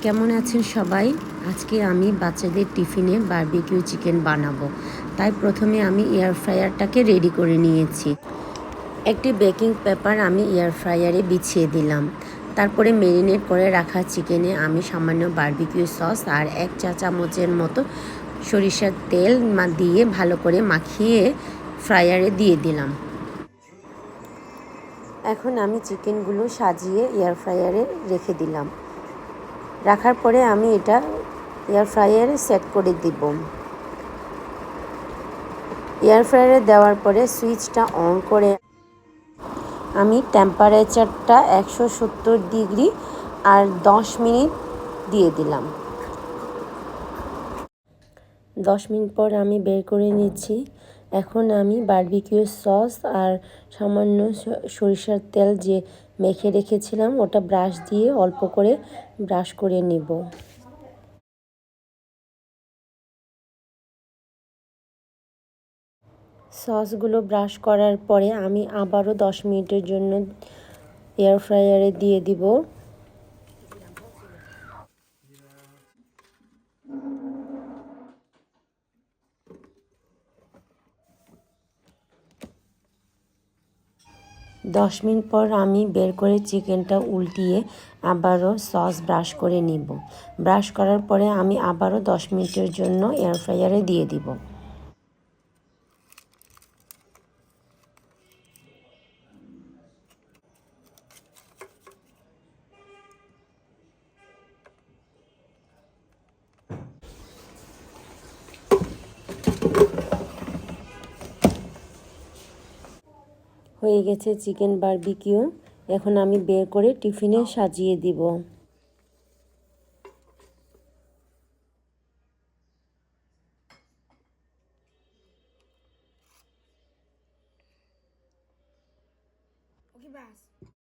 কেমন আছেন সবাই? আজকে আমি বাচ্চাদের টিফিনে বারবিকিউ চিকেন বানাবো। তাই প্রথমে আমি এয়ার ফ্রায়ারটাকে রেডি করে নিয়েছি। একটি বেকিং পেপার আমি এয়ার ফ্রায়ারে বিছিয়ে দিলাম। তারপরে ম্যারিনেট করে রাখা চিকেনে আমি সামান্য বারবিকিউ সস আর 1 চা চামচের মতো সরিষার তেল দিয়ে ভালো করে মাখিয়ে ফ্রায়ারে দিয়ে দিলাম। এখন আমি চিকেনগুলো সাজিয়ে এয়ার ফ্রায়ারে রেখে দিলাম। রাখার পরে আমি এটা এয়ার ফ্রায়ারে সেট করে দিব। এয়ার ফ্রায়ারে দেওয়ার পরে সুইচটা অন করে আমি টেম্পারেচারটা 170 ডিগ্রি আর 10 মিনিট দিয়ে দিলাম। 10 মিনিট পর আমি বের করে নিচ্ছি। এখন আমি বারবিকিউ সস আর সামান্য সরিষার তেল যে মেখে রেখেছিলাম ওটা ব্রাশ দিয়ে অল্প করে ব্রাশ করে নিব। সসগুলো ব্রাশ করার পরে আমি আবারও 10 মিনিটের জন্য এয়ার ফ্রায়ারে দিয়ে দিব। দশ মিনিট পর আমি বের করে চিকেনটা উল্টিয়ে আবারও সস ব্রাশ করে নিব। ব্রাশ করার পরে আমি আবারও 10 মিনিটের জন্য এয়ার ফ্রায়ারে দিয়ে দিব। হয়ে গেছে চিকেন বারবিকিউ। এখন আমি বের করে টিফিনে সাজিয়ে দিব।